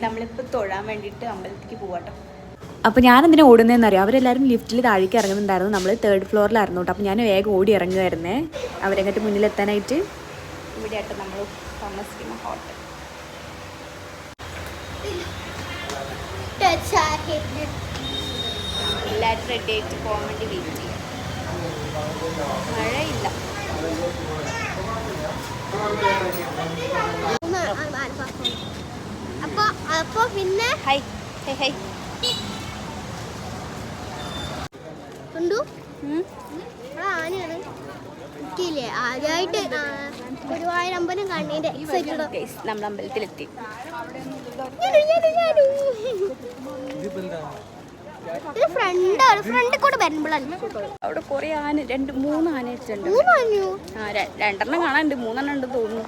നമ്മളിപ്പോൾ തൊഴാൻ വേണ്ടിയിട്ട് അമ്പലത്തിലേക്ക് പോവാട്ടോ. അപ്പോൾ ഞാൻ എന്തിനാ ഓടുന്നതെന്ന് അറിയാം, അവരെല്ലാവരും ലിഫ്റ്റിൽ താഴേക്ക് ഇറങ്ങുന്നുണ്ടായിരുന്നു. നമ്മൾ 3rd ഫ്ലോറിലായിരുന്നു കേട്ടോ. അപ്പോൾ ഞാൻ വേഗം ഓടി ഇറങ്ങുമായിരുന്നേ അവരെങ്ങോട്ട് മുന്നിലെത്താനായിട്ട്. ഇവിടെ ആട്ടോ നമ്മൾ താമസിക്കുന്ന ഹോട്ടൽ. എല്ലാവരും റെഡി ആയിട്ട് പോകാൻ വേണ്ടി വെയിറ്റ് ചെയ്യാം. മഴയില്ല. അപ്പൊ പിന്നെ ഹൈ ഹൈ ഹൈ ആനയാണ് എനിക്കില്ലേ ആദ്യമായിട്ട് ഗുരുവായൂരമ്പലം കാണുന്നതിന്റെ എക്സൈറ്റഡ്. നമ്മൾ അമ്പലത്തിലെത്തി. ഫ്രണ്ട് കൂടെ വരുമ്പോഴാണ് അവിടെ കുറെ ആന, 2-3 ആന വെച്ചിട്ടുണ്ട്. 2 കാണാനുണ്ട്, 3 ഉണ്ട് തോന്നുന്നു.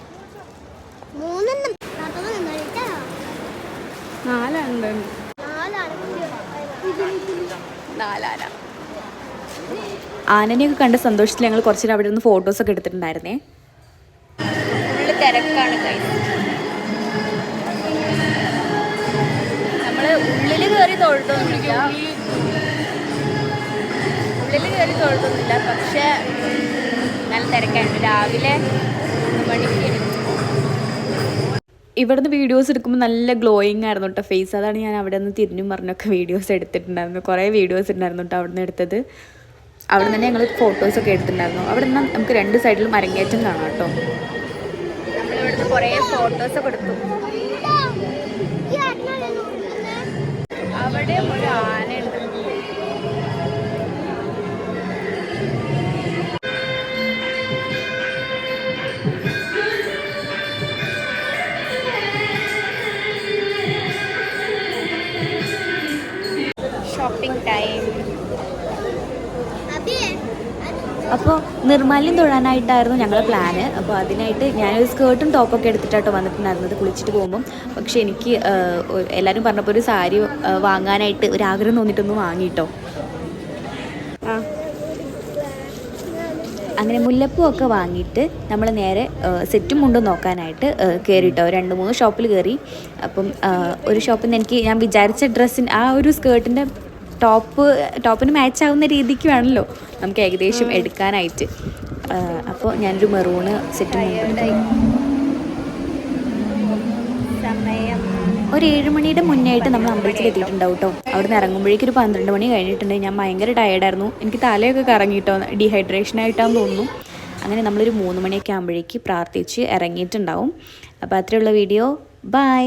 4 ആന. ആനനെയൊക്കെ കണ്ട സന്തോഷത്തിൽ ഞങ്ങൾ കുറച്ച് അവിടെ നിന്ന് ഫോട്ടോസൊക്കെ എടുത്തിട്ടുണ്ടായിരുന്നേ. ഫുള്ള് തിരക്കാണ്. നമ്മൾ ഉള്ളിൽ കയറി തൊഴുതൊന്നുമില്ല, പക്ഷെ നല്ല തിരക്കായിരുന്നു. രാവിലെ 3 മണിക്ക് ഇവിടുന്ന് വീഡിയോസ് എടുക്കുമ്പോൾ നല്ല ഗ്ലോയിങ് ആയിരുന്നു കേട്ടോ ഫേസ്. അതാണ് ഞാൻ അവിടെ നിന്ന് തിരിഞ്ഞും പറഞ്ഞൊക്കെ വീഡിയോസ് എടുത്തിട്ടുണ്ടായിരുന്നു. കുറേ വീഡിയോസ് ഉണ്ടായിരുന്നു കേട്ടോ അവിടെ നിന്ന് എടുത്തത്. അവിടെ നിന്ന് ഞങ്ങൾ ഫോട്ടോസൊക്കെ എടുത്തിട്ടുണ്ടായിരുന്നു. അവിടെ നിന്ന് നമുക്ക് 2 സൈഡിലും അരങ്ങേറ്റം കാണാം കേട്ടോ. നമ്മളിവിടുന്ന് കുറേ ഫോട്ടോസൊക്കെ എടുത്തു. അവിടെ ഒരു ആനയുണ്ട്. Shopping time. അപ്പോൾ നിർമ്മാല്യം തൊഴാനായിട്ടായിരുന്നു ഞങ്ങളുടെ പ്ലാന്. അപ്പോൾ അതിനായിട്ട് ഞാനൊരു സ്കേർട്ടും ടോപ്പൊക്കെ എടുത്തിട്ടാട്ടോ വന്നിട്ടുണ്ടായിരുന്നത് കുളിച്ചിട്ട് പോകുമ്പം. പക്ഷേ എനിക്ക് എല്ലാവരും പറഞ്ഞപ്പോൾ ഒരു സാരി വാങ്ങാനായിട്ട് ഒരാഗ്രഹം തോന്നിയിട്ടൊന്ന് വാങ്ങിയിട്ടോ. അങ്ങനെ മുല്ലപ്പൂ ഒക്കെ വാങ്ങിയിട്ട് നമ്മൾ നേരെ സെറ്റും മുണ്ടും നോക്കാനായിട്ട് കയറിയിട്ടോ. 2-3 ഷോപ്പിൽ കയറി. അപ്പം ഒരു ഷോപ്പിൽ നിന്ന് ഞാൻ വിചാരിച്ച ഡ്രസ്സിന് ആ ഒരു സ്കേർട്ടിൻ്റെ ടോപ്പിന് മാച്ച് ആവുന്ന രീതിക്ക് വേണമല്ലോ നമുക്ക് ഏകദേശം എടുക്കാനായിട്ട്. അപ്പോൾ ഞാനൊരു മെറൂണ് സെറ്റ് ഒരു 7 മണിയുടെ മുന്നേ ആയിട്ട് നമ്മൾ അമ്പലത്തിൽ എത്തിയിട്ടുണ്ടാവും കേട്ടോ. അവിടെ നിന്ന് ഇറങ്ങുമ്പോഴേക്കും ഒരു 12 മണി കഴിഞ്ഞിട്ടുണ്ട്. ഞാൻ ഭയങ്കര ടയേർഡായിരുന്നു. എനിക്ക് തലയൊക്കെ കറങ്ങിയിട്ടോ, ഡീഹൈഡ്രേഷനായിട്ടാന്ന് തോന്നുന്നു. അങ്ങനെ നമ്മളൊരു 3 മണിയൊക്കെ ആകുമ്പോഴേക്ക് പ്രാർത്ഥിച്ച് ഇറങ്ങിയിട്ടുണ്ടാവും. അപ്പോൾ അത്രയുള്ള വീഡിയോ. ബൈ.